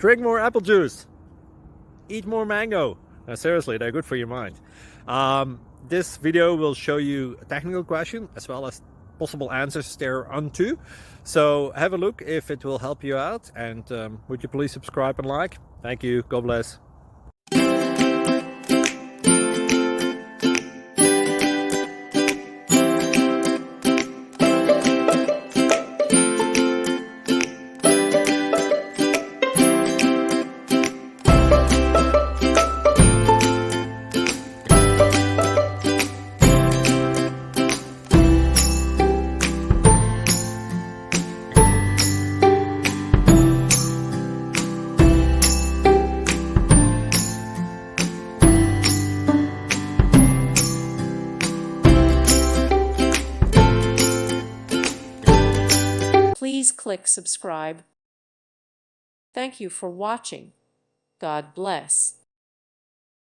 Drink more apple juice. Eat more mango. No, seriously, they're good for your mind. This video will show you a technical question as well as possible answers thereunto. So have a look if it will help you out, and would you please subscribe and like? Thank you. God bless. Please click subscribe. Thank you for watching. God bless.